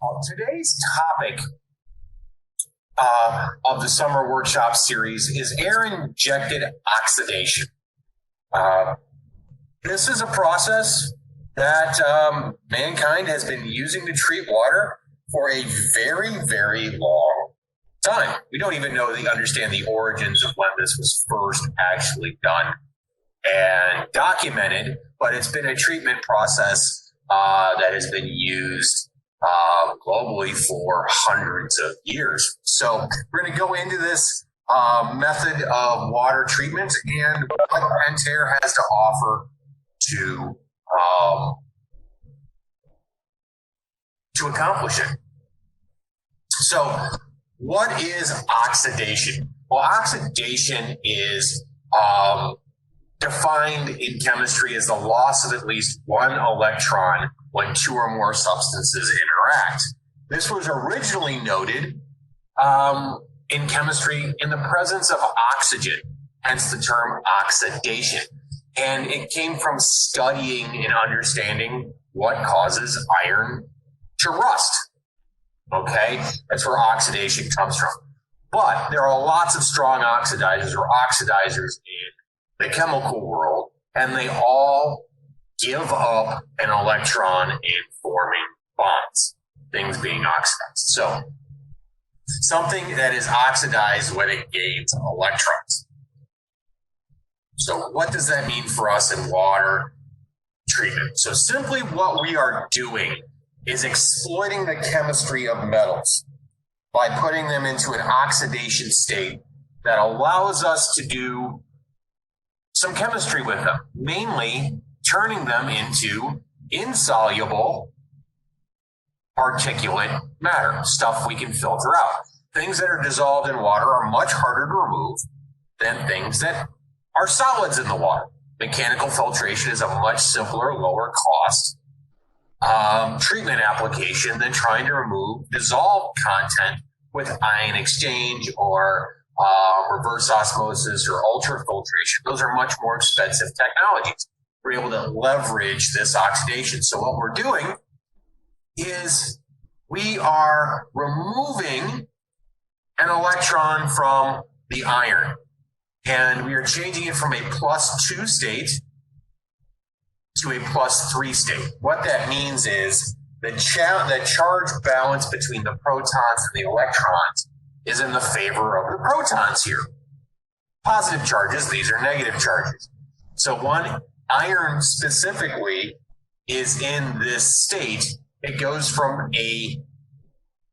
Well, today's topic of the summer workshop series is air-injected oxidation. This is a process that mankind has been using to treat water for a very, very long time. We don't even understand the origins of when this was first actually done and documented, but it's been a treatment process that has been used globally for hundreds of years. So we're going to go into this method of water treatment and what Pentair has to offer to accomplish it. So what is oxidation? Well, oxidation is defined in chemistry as the loss of at least one electron when two or more substances interact. This was originally noted in chemistry in the presence of oxygen, hence the term oxidation. And it came from studying and understanding what causes iron to rust. Okay, that's where oxidation comes from. But there are lots of strong oxidizers or oxidizers in the chemical world, and they all give up an electron in forming bonds, things being oxidized. So something that is oxidized when it gains electrons. So what does that mean for us in water treatment? So simply what we are doing is exploiting the chemistry of metals by putting them into an oxidation state that allows us to do some chemistry with them, mainly turning them into insoluble particulate matter, stuff we can filter out. Things that are dissolved in water are much harder to remove than things that are solids in the water. Mechanical filtration is a much simpler, lower cost treatment application than trying to remove dissolved content with ion exchange or reverse osmosis or ultrafiltration. Those are much more expensive technologies. We're able to leverage this oxidation. So what we're doing is we are removing an electron from the iron, and we are changing it from a +2 state to a +3 state. What that means is the charge balance between the protons and the electrons is in the favor of the protons here. Positive charges, these are negative charges. So when iron specifically is in this state, it goes from a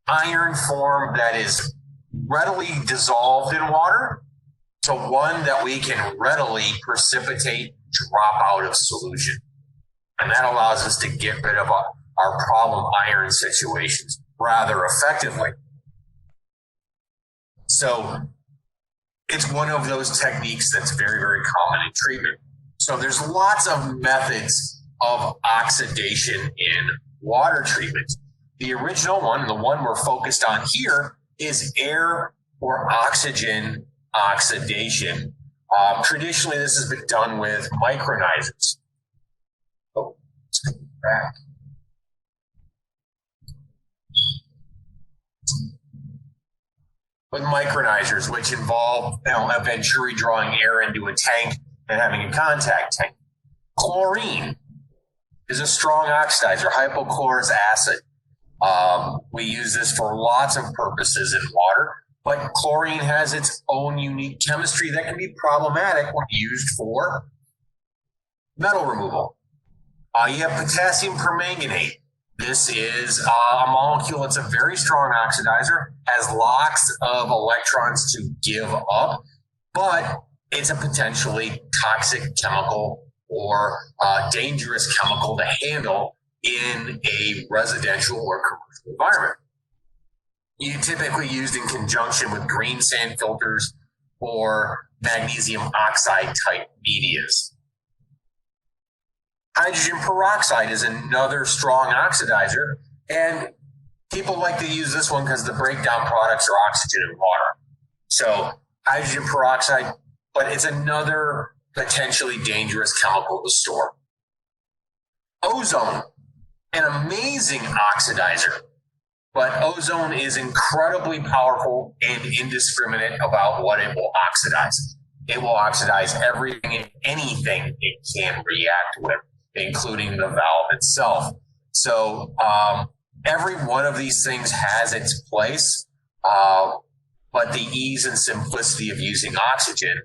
iron form that is readily dissolved in water to one that we can readily precipitate, drop out of solution. And that allows us to get rid of our problem iron situations rather effectively. So it's one of those techniques that's very, very common in treatment. So there's lots of methods of oxidation in water treatment. The original one, the one we're focused on here, is air or oxygen oxidation. Traditionally, this has been done with micronizers. Oh, let's go back. With micronizers, which involve a venturi drawing air into a tank and having a contact tank. Chlorine is a strong oxidizer, hypochlorous acid. We use this for lots of purposes in water, but chlorine has its own unique chemistry that can be problematic when used for metal removal. You have potassium permanganate. This is a molecule that's a very strong oxidizer, has lots of electrons to give up, but it's a potentially toxic chemical or dangerous chemical to handle in a residential or commercial environment. You typically used in conjunction with green sand filters or magnesium oxide type medias. Hydrogen peroxide is another strong oxidizer, and people like to use this one because the breakdown products are oxygen and water. So hydrogen peroxide, but it's another potentially dangerous chemical to store. Ozone, an amazing oxidizer. But ozone is incredibly powerful and indiscriminate about what it will oxidize. It will oxidize everything and anything it can react with, including the valve itself. So every one of these things has its place, but the ease and simplicity of using oxygen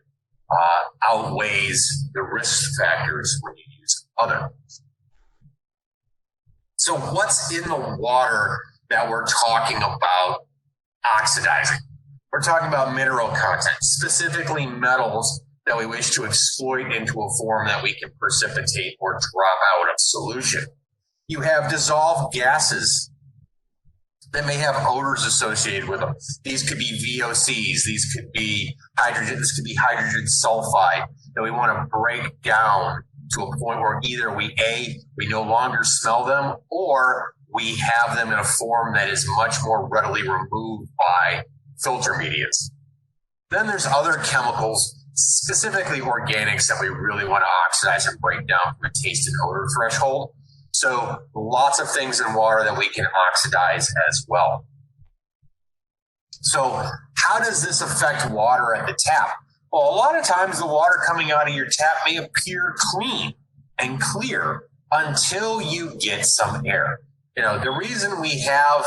outweighs the risk factors when you use other. So what's in the water that we're talking about oxidizing? We're talking about mineral content, specifically metals that we wish to exploit into a form that we can precipitate or drop out of solution. You have dissolved gases that may have odors associated with them. These could be VOCs, these could be hydrogen, this could be hydrogen sulfide that we want to break down to a point where either we no longer smell them, or we have them in a form that is much more readily removed by filter medias. Then there's other chemicals, specifically organics, that we really want to oxidize and break down from a taste and odor threshold. So lots of things in water that we can oxidize as well. So how does this affect water at the tap? Well, a lot of times the water coming out of your tap may appear clean and clear until you get some air. You know, the reason we have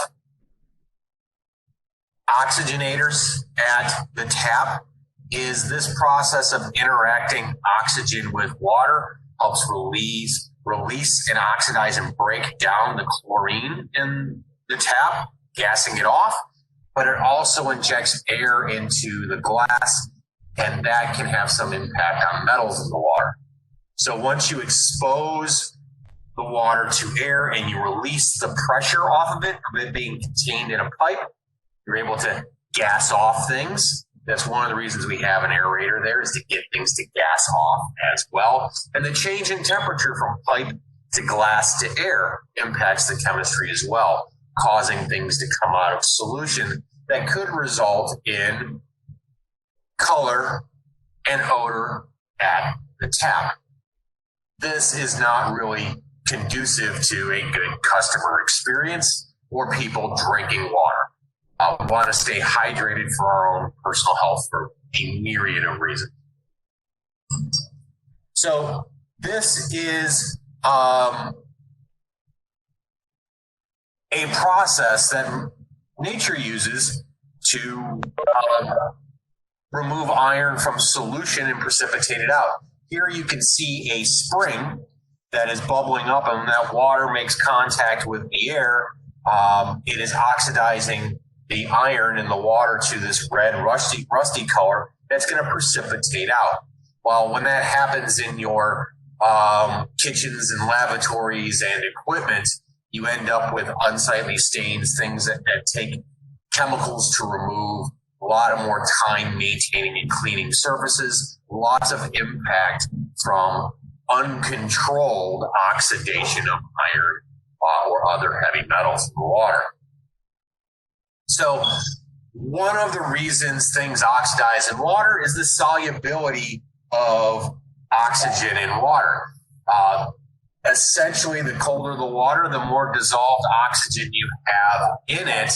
oxygenators at the tap is this process of interacting oxygen with water helps release and oxidize and break down the chlorine in the tap, gassing it off, but it also injects air into the glass, and that can have some impact on metals in the water. So once you expose the water to air and you release the pressure off of it being contained in a pipe, you're able to gas off things. That's one of the reasons we have an aerator there, is to get things to gas off as well. And the change in temperature from pipe to glass to air impacts the chemistry as well, causing things to come out of solution that could result in color and odor at the tap. This is not really conducive to a good customer experience or people drinking water. We want to stay hydrated for our own personal health for a myriad of reasons. So this is a process that nature uses to remove iron from solution and precipitate it out. Here you can see a spring that is bubbling up, and when that water makes contact with the air, it is oxidizing the iron in the water to this red rusty color that's going to precipitate out. Well, when that happens in your kitchens and lavatories and equipment, you end up with unsightly stains, things that take chemicals to remove, a lot of more time maintaining and cleaning surfaces, lots of impact from uncontrolled oxidation of iron or other heavy metals in the water. So one of the reasons things oxidize in water is the solubility of oxygen in water. Essentially, the colder the water, the more dissolved oxygen you have in it,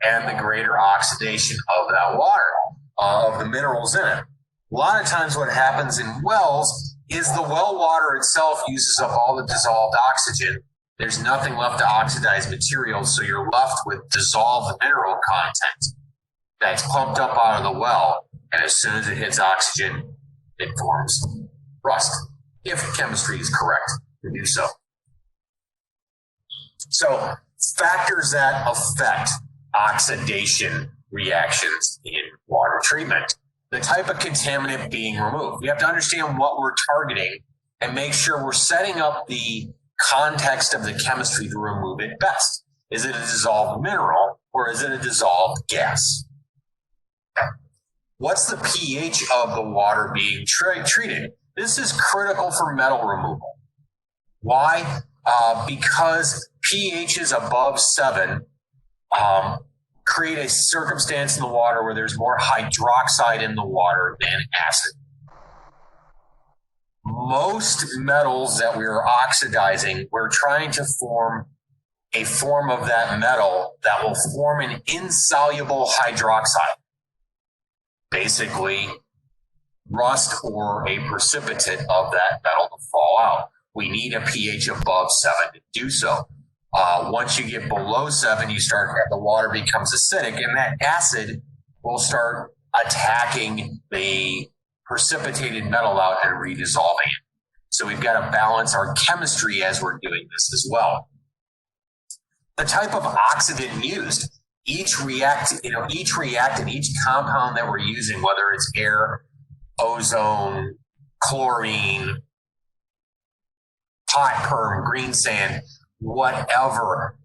and the greater oxidation of that water, of the minerals in it. A lot of times what happens in wells is the well water itself uses up all the dissolved oxygen. There's nothing left to oxidize materials, so you're left with dissolved mineral content that's pumped up out of the well, and as soon as it hits oxygen, it forms rust, if chemistry is correct to do so. So factors that affect oxidation reactions in water treatment. The type of contaminant being removed. We have to understand what we're targeting and make sure we're setting up the context of the chemistry to remove it best. Is it a dissolved mineral or is it a dissolved gas? What's the pH of the water being treated? This is critical for metal removal. Why? Because pHs above 7 create a circumstance in the water where there's more hydroxide in the water than acid. Most metals that we're oxidizing, we're trying to form a form of that metal that will form an insoluble hydroxide, basically rust or a precipitate of that metal to fall out. We need a pH above 7 to do so. Once you get below 7, the water becomes acidic, and that acid will start attacking the precipitated metal out and redissolving it. So we've got to balance our chemistry as we're doing this as well. The type of oxidant used, each reactant, each compound that we're using, whether it's air, ozone, chlorine, hot perm, green sand, whatever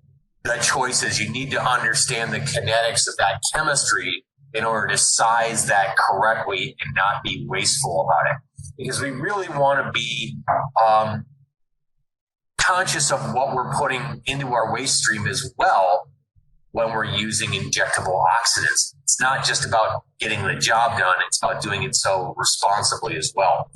the choice is, you need to understand the kinetics of that chemistry in order to size that correctly and not be wasteful about it. Because we really want to be conscious of what we're putting into our waste stream as well when we're using injectable oxidants. It's not just about getting the job done, it's about doing it so responsibly as well.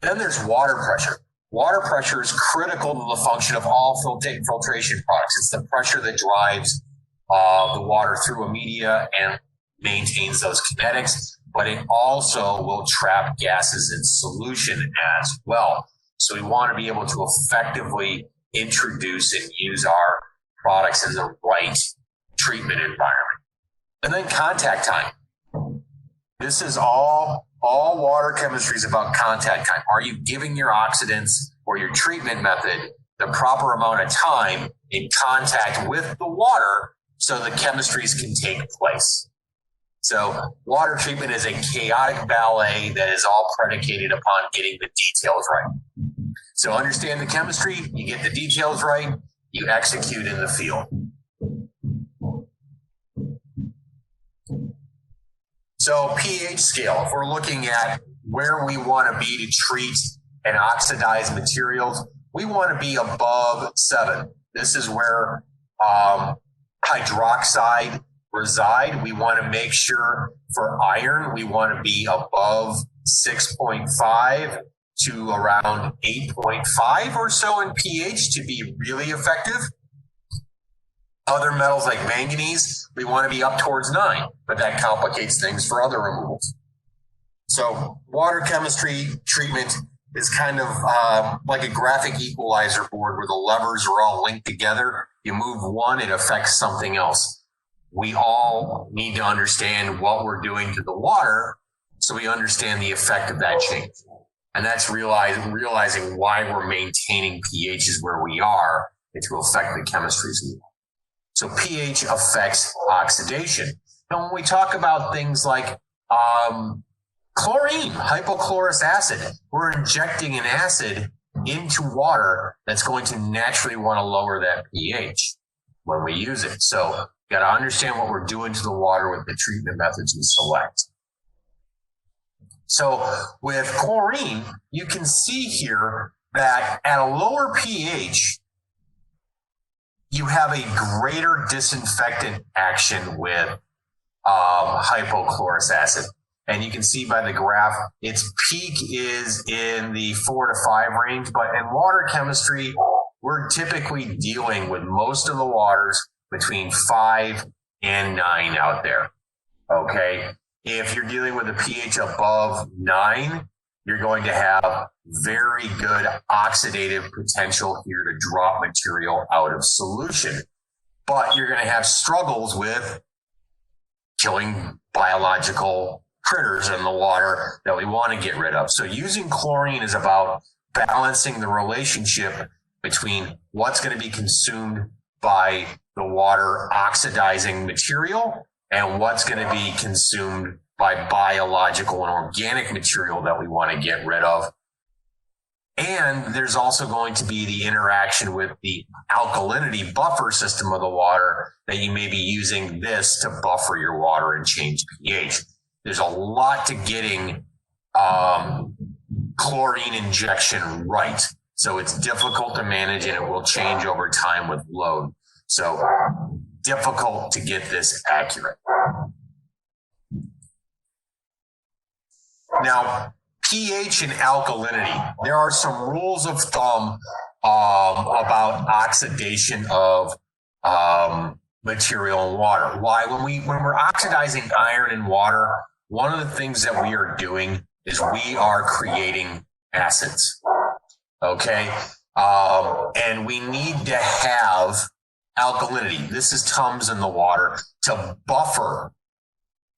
Then there's water pressure. Water pressure is critical to the function of all filtration products. It's the pressure that drives the water through a media and maintains those kinetics, but it also will trap gases in solution as well. So we want to be able to effectively introduce and use our products in the right treatment environment. And then contact time. This is all water chemistry is about contact time. Are you giving your oxidants or your treatment method the proper amount of time in contact with the water so the chemistries can take place? So water treatment is a chaotic ballet that is all predicated upon getting the details right. So understand the chemistry, you get the details right, you execute in the field. So pH scale, if we're looking at where we want to be to treat and oxidize materials, we want to be above 7. This is where hydroxide reside. We want to make sure for iron, we want to be above 6.5 to around 8.5 or so in pH to be really effective. Other metals like manganese, we want to be up towards 9, but that complicates things for other removals. So water chemistry treatment is kind of like a graphic equalizer board where the levers are all linked together. You move one, it affects something else. We all need to understand what we're doing to the water so we understand the effect of that change. And that's realizing why we're maintaining pHs where we are and to affect the chemistries we want. So pH affects oxidation. And when we talk about things like chlorine, hypochlorous acid, we're injecting an acid into water that's going to naturally want to lower that pH when we use it. So you got to understand what we're doing to the water with the treatment methods we select. So with chlorine, you can see here that at a lower pH, you have a greater disinfectant action with hypochlorous acid. And you can see by the graph, its peak is in the 4 to 5 range, but in water chemistry, we're typically dealing with most of the waters between 5 and 9 out there, okay? If you're dealing with a pH above 9, you're going to have very good oxidative potential here to drop material out of solution. But you're going to have struggles with killing biological critters in the water that we want to get rid of. So using chlorine is about balancing the relationship between what's going to be consumed by the water oxidizing material and what's going to be consumed by biological and organic material that we want to get rid of. And there's also going to be the interaction with the alkalinity buffer system of the water that you may be using this to buffer your water and change pH. There's a lot to getting chlorine injection right. So it's difficult to manage and it will change over time with load. So difficult to get this accurate. Now, pH and alkalinity. There are some rules of thumb about oxidation of material in water. Why? When we're oxidizing iron in water, one of the things that we are doing is we are creating acids. Okay. And we need to have alkalinity. This is Tums in the water to buffer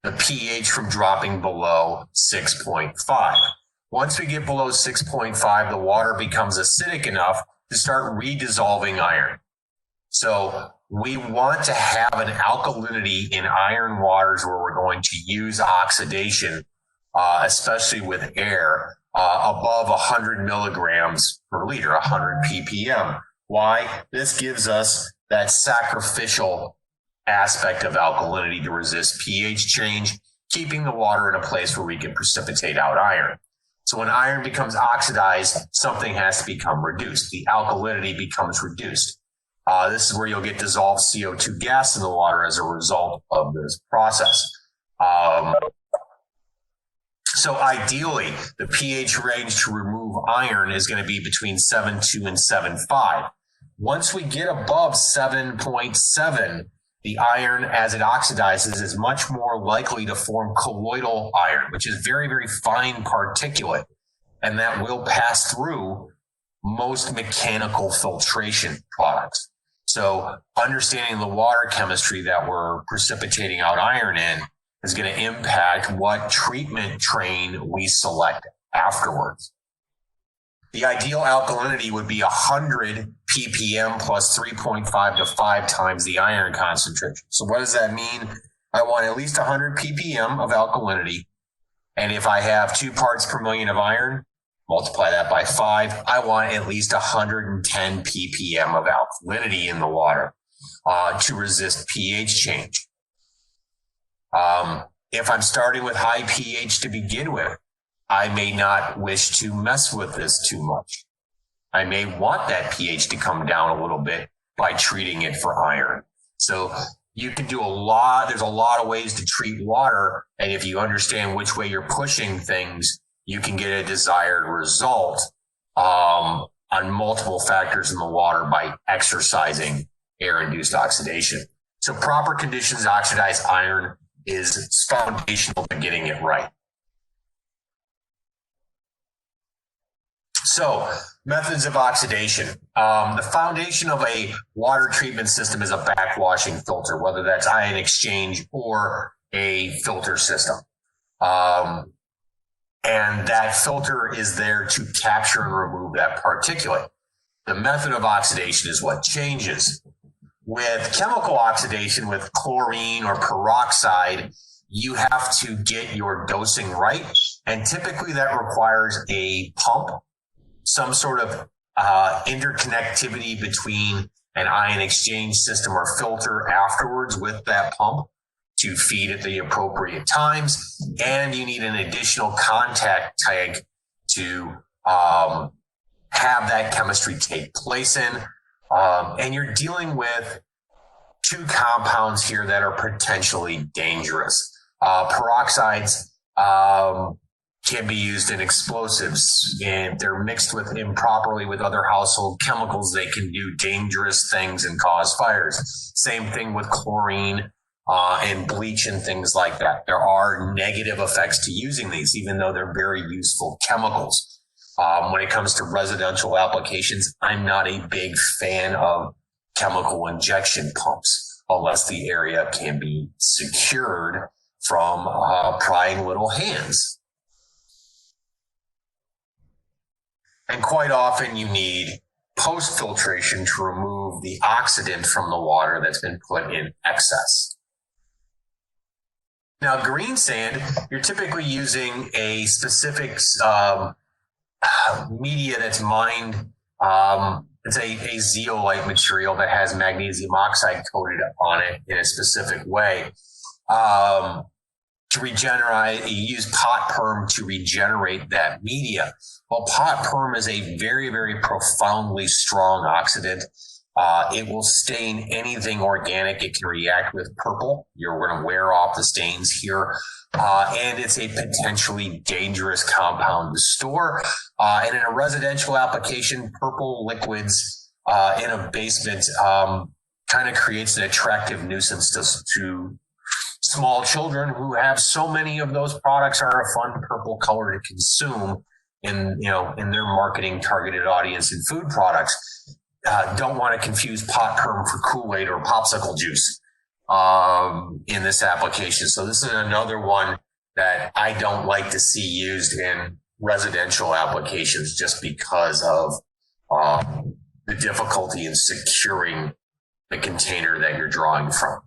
the pH from dropping below 6.5. Once we get below 6.5, the water becomes acidic enough to start redissolving iron. So we want to have an alkalinity in iron waters where we're going to use oxidation, especially with air, above 100 milligrams per liter, 100 ppm. Why? This gives us that sacrificial aspect of alkalinity to resist pH change, keeping the water in a place where we can precipitate out iron. So when iron becomes oxidized, something has to become reduced. The alkalinity becomes reduced. This is where you'll get dissolved CO2 gas in the water as a result of this process. So ideally, the pH range to remove iron is going to be between 7.2 and 7.5. Once we get above 7.7, the iron, as it oxidizes, is much more likely to form colloidal iron, which is very, very fine particulate, and that will pass through most mechanical filtration products. So understanding the water chemistry that we're precipitating out iron in is going to impact what treatment train we select afterwards. The ideal alkalinity would be 100 ppm plus 3.5 to 5 times the iron concentration. So what does that mean? I want at least 100 ppm of alkalinity. And if I have 2 parts per million of iron, multiply that by 5. I want at least 110 ppm of alkalinity in the water to resist pH change. If I'm starting with high pH to begin with, I may not wish to mess with this too much. I may want that pH to come down a little bit by treating it for iron. So you can do there's a lot of ways to treat water. And if you understand which way you're pushing things, you can get a desired result on multiple factors in the water by exercising air-induced oxidation. So proper conditions to oxidize iron is foundational to getting it right. So, methods of oxidation. The foundation of a water treatment system is a backwashing filter, whether that's ion exchange or a filter system. And that filter is there to capture and remove that particulate. The method of oxidation is what changes. With chemical oxidation, with chlorine or peroxide, you have to get your dosing right. And typically that requires a pump, some sort of interconnectivity between an ion exchange system or filter afterwards with that pump to feed at the appropriate times. And you need an additional contact tank to have that chemistry take place in. And you're dealing with 2 compounds here that are potentially dangerous. Peroxides can be used in explosives, and they're mixed with improperly with other household chemicals. They can do dangerous things and cause fires. Same thing with chlorine and bleach and things like that. There are negative effects to using these, even though they're very useful chemicals. When it comes to residential applications, I'm not a big fan of chemical injection pumps unless the area can be secured from prying little hands. And quite often you need post-filtration to remove the oxidant from the water that's been put in excess. Now, green sand, you're typically using a specific media that's mined. It's a zeolite material that has magnesium oxide coated on it in a specific way. To regenerate, you use pot perm to regenerate that media. Well, pot perm is a very, very profoundly strong oxidant. It will stain anything organic. It can react with purple. You're going to wear off the stains here. And it's a potentially dangerous compound to store. And in a residential application, purple liquids in a basement kind of creates an attractive nuisance to small children who have so many of those products are a fun purple color to consume in their marketing targeted audience in food products. Don't want to confuse pot perm for Kool-Aid or popsicle juice in this application. So this is another one that I don't like to see used in residential applications just because of the difficulty in securing the container that you're drawing from.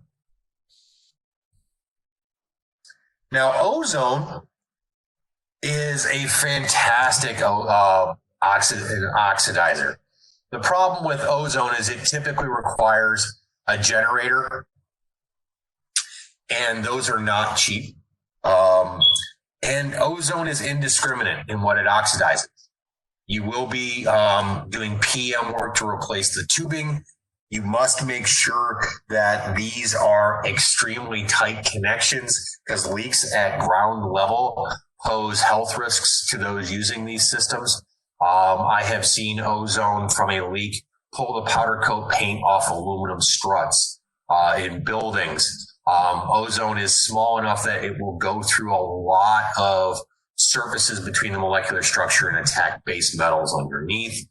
Now, ozone is a fantastic oxidizer. The problem with ozone is it typically requires a generator, and those are not cheap. And ozone is indiscriminate in what it oxidizes. You will be doing PM work to replace the tubing. You must make sure that these are extremely tight connections because leaks at ground level pose health risks to those using these systems. I have seen ozone from a leak pull the powder coat paint off aluminum struts in buildings. Ozone is small enough that it will go through a lot of surfaces between the molecular structure and attack base metals underneath,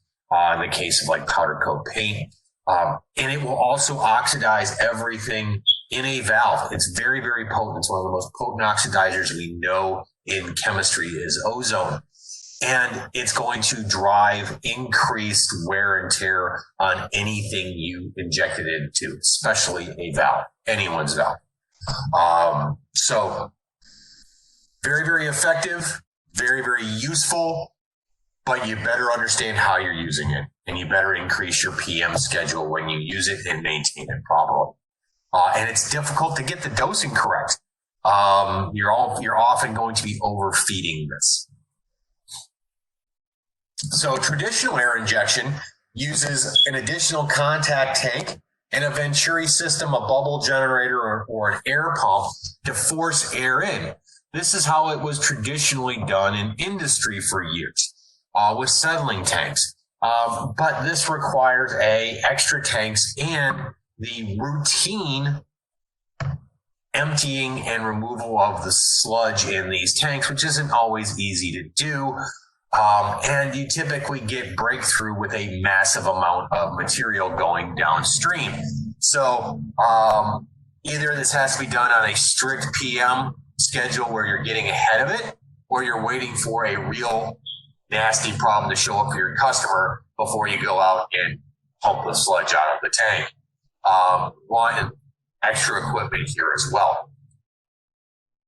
in the case of like powder coat paint. And it will also oxidize everything in a valve. It's very, very potent. It's one of the most potent oxidizers we know in chemistry is ozone. And it's going to drive increased wear and tear on anything you injected into, especially a valve, anyone's valve. So very, very effective, very, very useful, but you better understand how you're using it, and you better increase your PM schedule when you use it and maintain it properly. And it's difficult to get the dosing correct. You're often going to be overfeeding this. So traditional air injection uses an additional contact tank and a Venturi system, a bubble generator, or an air pump to force air in. This is how it was traditionally done in industry for years with settling tanks. But this requires extra tanks and the routine emptying and removal of the sludge in these tanks, which isn't always easy to do. And you typically get breakthrough with a massive amount of material going downstream. So either this has to be done on a strict PM schedule where you're getting ahead of it, or you're waiting for a real nasty problem to show up for your customer before you go out and pump the sludge out of the tank. Want extra equipment here as well.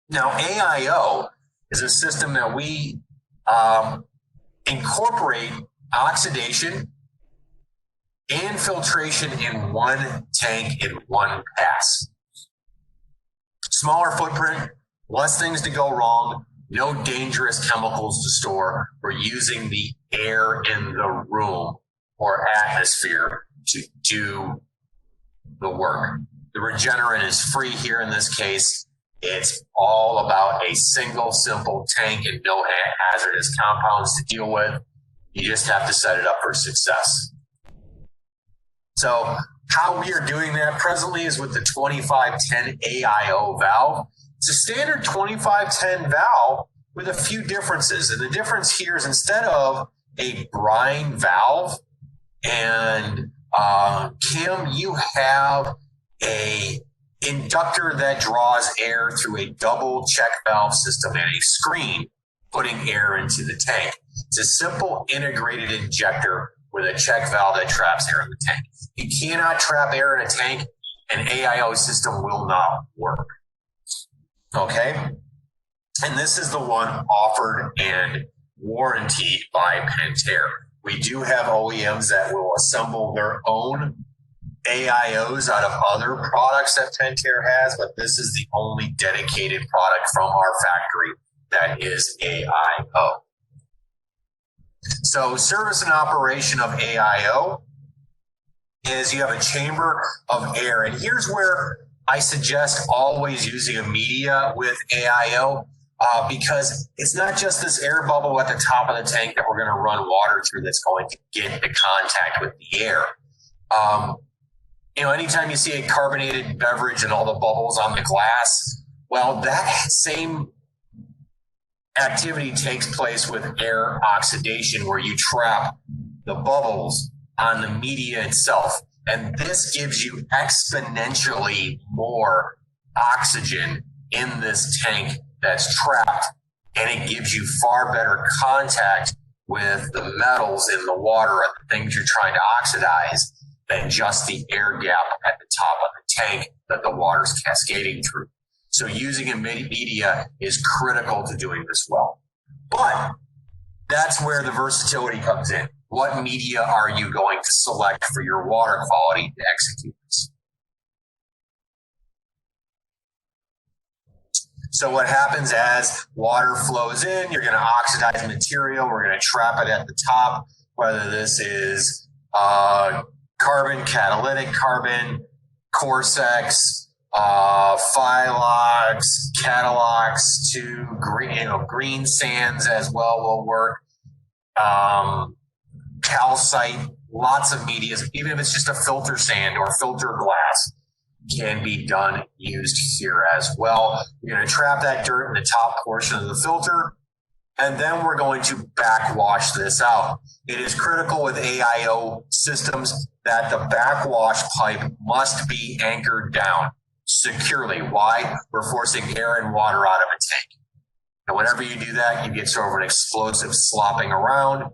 Now, AIO is a system that we incorporate oxidation and filtration in one tank in one pass. Smaller footprint, less things to go wrong, no dangerous chemicals to store. We're using the air in the room or atmosphere to do the work. The regenerant is free here in this case. It's all about a single, simple tank and no hazardous compounds to deal with. You just have to set it up for success. So how we are doing that presently is with the 2510 AIO valve. It's a standard 2510 valve with a few differences. And the difference here is instead of a brine valve and Kim, you have a inductor that draws air through a double check valve system and a screen putting air into the tank. It's a simple integrated injector with a check valve that traps air in the tank. You cannot trap air in a tank. An AIO system will not work. Okay? And this is the one offered and warranted by Pentair. We do have OEMs that will assemble their own AIOs out of other products that Pentair has, but this is the only dedicated product from our factory that is AIO. So service and operation of AIO is you have a chamber of air. And here's where I suggest always using a media with AIO because it's not just this air bubble at the top of the tank that we're going to run water through that's going to get into contact with the air. anytime you see a carbonated beverage and all the bubbles on the glass, well, that same activity takes place with air oxidation, where you trap the bubbles on the media itself. And this gives you exponentially more oxygen in this tank that's trapped, and it gives you far better contact with the metals in the water and the things you're trying to oxidize than just the air gap at the top of the tank that the water's cascading through. So using a media is critical to doing this well. But that's where the versatility comes in. What media are you going to select for your water quality to execute this? So what happens as water flows in, you're going to oxidize material. We're going to trap it at the top, whether this is carbon, catalytic carbon, Corsex, Phylox, Catalox, to green sands as well will work. Calcite, lots of medias, even if it's just a filter sand or filter glass, can be used here as well. You're going to trap that dirt in the top portion of the filter, and then we're going to backwash this out. It is critical with AIO systems that the backwash pipe must be anchored down securely. Why? We're forcing air and water out of a tank. And whenever you do that, you get sort of an explosive slopping around.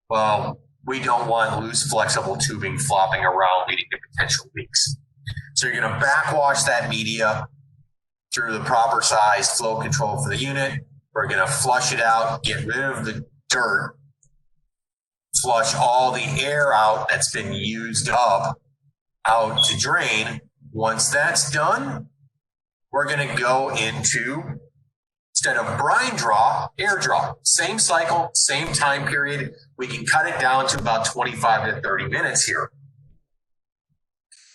Well, we don't want loose, flexible tubing flopping around, leading to potential leaks. So you're going to backwash that media through the proper size flow control for the unit. We're going to flush it out, get rid of the dirt, flush all the air out that's been used up out to drain. Once that's done, we're going to go into, instead of brine draw, air draw. Same cycle, same time period. We can cut it down to about 25 to 30 minutes here,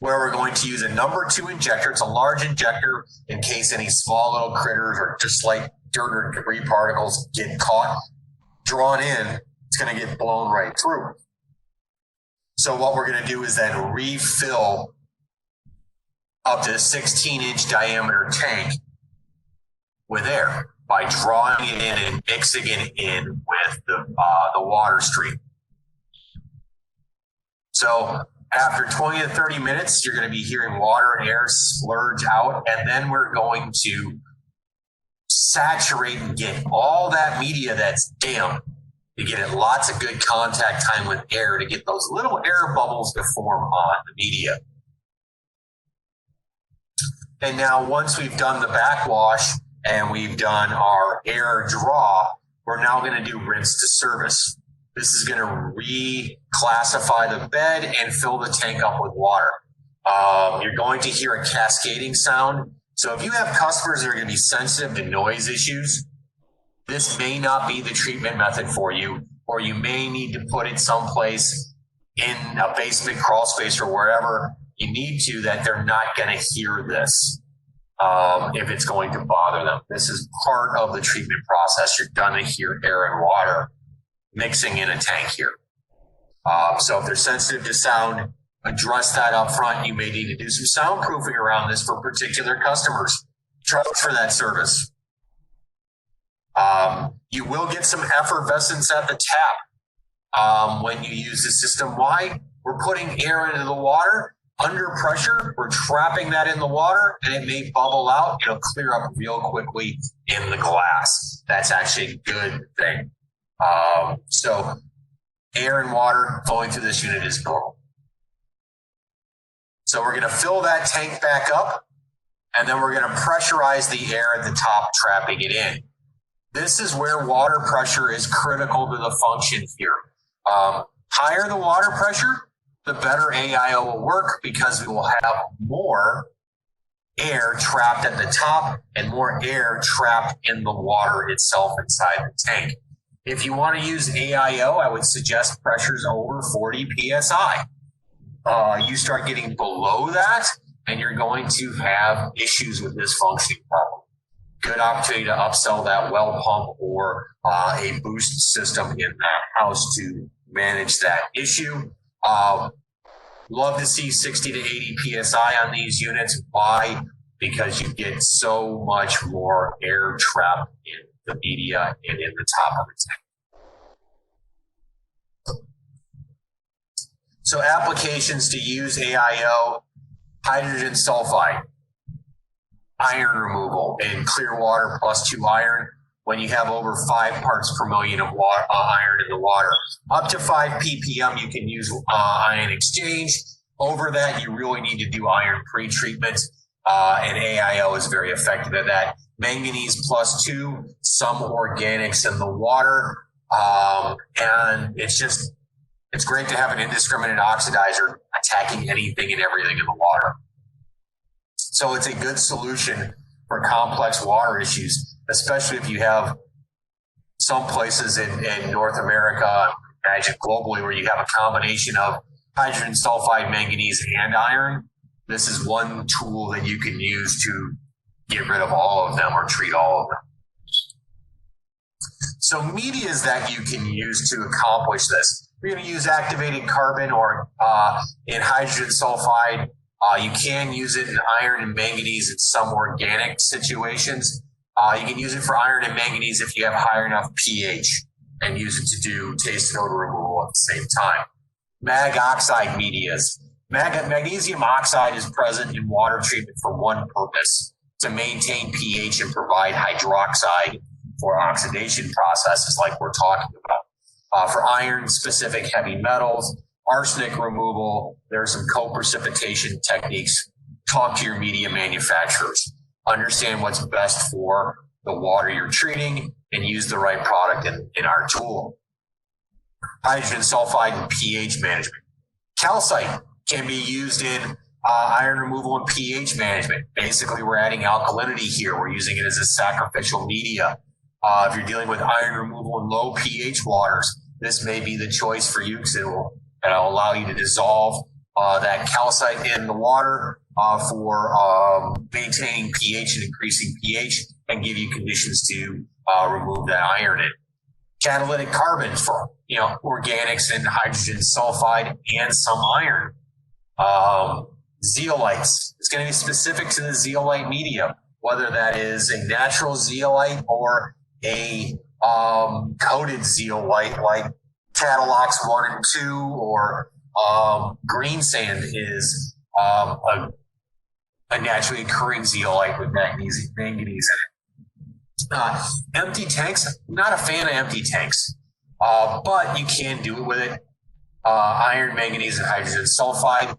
where we're going to use a number 2 injector. It's a large injector in case any small little critters or just like dirt or debris particles get caught, drawn in, it's going to get blown right through. So what we're going to do is then refill up to a 16-inch diameter tank with air by drawing it in and mixing it in with the water stream. So after 20 to 30 minutes, you're going to be hearing water and air splurge out, and then we're going to saturate and get all that media that's damp, to get it lots of good contact time with air, to get those little air bubbles to form on the media. And now once we've done the backwash and we've done our air draw, we're now going to do rinse to service. This is going to reclassify the bed and fill the tank up with water. You're going to hear a cascading sound. So if you have customers that are going to be sensitive to noise issues, this may not be the treatment method for you, or you may need to put it someplace in a basement, crawl space, or wherever you need to, that they're not going to hear this if it's going to bother them. This is part of the treatment process. You're going to hear air and water mixing in a tank here. So if they're sensitive to sound, address that up front. You may need to do some soundproofing around this for particular customers. Charge for that service. You will get some effervescence at the tap when you use the system. Why? We're putting air into the water. Under pressure, we're trapping that in the water, and it may bubble out. It'll clear up real quickly in the glass. That's actually a good thing. So air and water flowing through this unit is normal. So we're going to fill that tank back up, and then we're going to pressurize the air at the top, trapping it in. This is where water pressure is critical to the function here. Higher the water pressure, the better AIO will work, because we will have more air trapped at the top and more air trapped in the water itself inside the tank. If you want to use AIO, I would suggest pressures over 40 PSI. You start getting below that, and you're going to have issues with this functioning problem. Good opportunity to upsell that well pump or a boost system in that house to manage that issue. Love to see 60 to 80 PSI on these units. Why? Because you get so much more air trapped in the media and in the top of the tank. So applications to use AIO, hydrogen sulfide, iron removal in clear water +2 iron when you have over 5 parts per million of water, iron in the water. Up to 5 ppm, you can use ion exchange. Over that, you really need to do iron pretreatment, and AIO is very effective at that. Manganese +2, some organics in the water, and it's great to have an indiscriminate oxidizer attacking anything and everything in the water. So it's a good solution for complex water issues, especially if you have some places in North America, imagine globally, where you have a combination of hydrogen sulfide, manganese, and iron. This is one tool that you can use to get rid of all of them or treat all of them. So medias that you can use to accomplish this. We're going to use activated carbon or in hydrogen sulfide. You can use it in iron and manganese in some organic situations. You can use it for iron and manganese if you have high enough pH and use it to do taste and odor removal at the same time. Mag oxide medias. Magnesium oxide is present in water treatment for one purpose, to maintain pH and provide hydroxide for oxidation processes like we're talking about. For iron-specific heavy metals, arsenic removal, there are some co-precipitation techniques. Talk to your media manufacturers. Understand what's best for the water you're treating and use the right product in our tool. Hydrogen sulfide and pH management. Calcite can be used in iron removal and pH management. Basically, we're adding alkalinity here. We're using it as a sacrificial media. If you're dealing with iron removal in low pH waters, this may be the choice for you because it'll allow you to dissolve that calcite in the water for maintaining pH and increasing pH and give you conditions to remove that iron in. Catalytic carbons for organics and hydrogen sulfide and some iron. Zeolites. It's going to be specific to the zeolite medium, whether that is a natural zeolite or a coated zeolite like Catalox 1 and 2 or green sand is a naturally occurring zeolite with manganese in it. Empty tanks, not a fan of empty tanks, but you can do it with it. Iron, manganese, and hydrogen sulfide.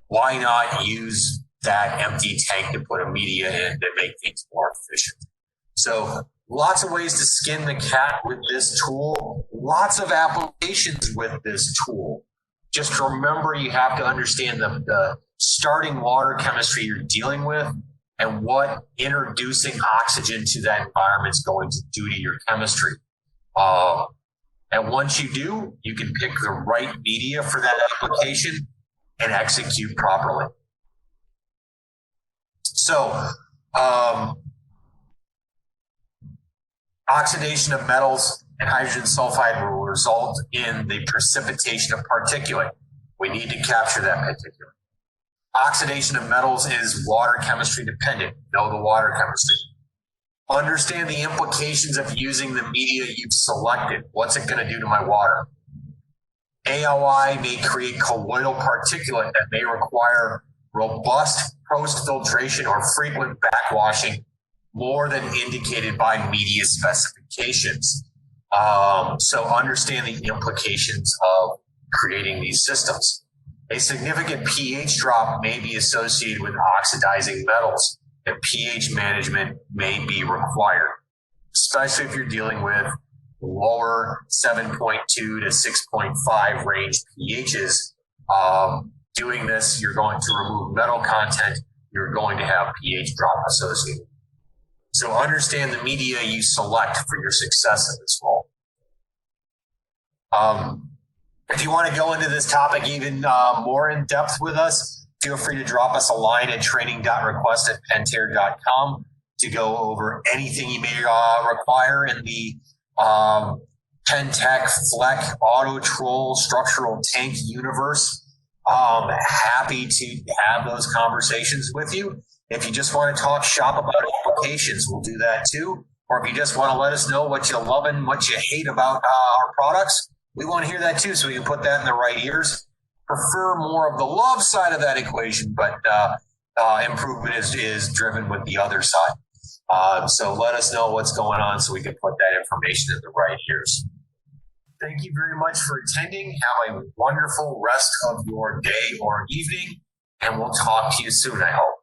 Why not use that empty tank to put a media in to make things more efficient? So lots of ways to skin the cat with this tool. Lots of applications with this tool. Just remember, you have to understand the starting water chemistry you're dealing with and what introducing oxygen to that environment is going to do to your chemistry. And once you do, you can pick the right media for that application and execute properly. So, oxidation of metals and hydrogen sulfide will result in the precipitation of particulate. We need to capture that particulate. Oxidation of metals is water chemistry dependent. Know the water chemistry. Understand the implications of using the media you've selected. What's it going to do to my water? AOI may create colloidal particulate that may require robust post-filtration or frequent backwashing more than indicated by media specifications. So understand the implications of creating these systems. A significant pH drop may be associated with oxidizing metals, and pH management may be required, especially if you're dealing with lower 7.2 to 6.5 range pHs. Doing this, you're going to remove metal content, you're going to have pH drop associated. So understand the media you select for your success in this role. If you want to go into this topic even more in depth with us, feel free to drop us a line at training.request@pentair.com to go over anything you may require in the Pentec, Fleck, Auto Troll, structural tank universe. Happy to have those conversations with you. If you just want to talk shop about applications, we'll do that too. Or if you just want to let us know what you love and what you hate about our products, we want to hear that too, so we can put that in the right ears. Prefer more of the love side of that equation, but improvement is driven with the other side. So let us know what's going on so we can put that information in the right ears. Thank you very much for attending. Have a wonderful rest of your day or evening, and we'll talk to you soon, I hope.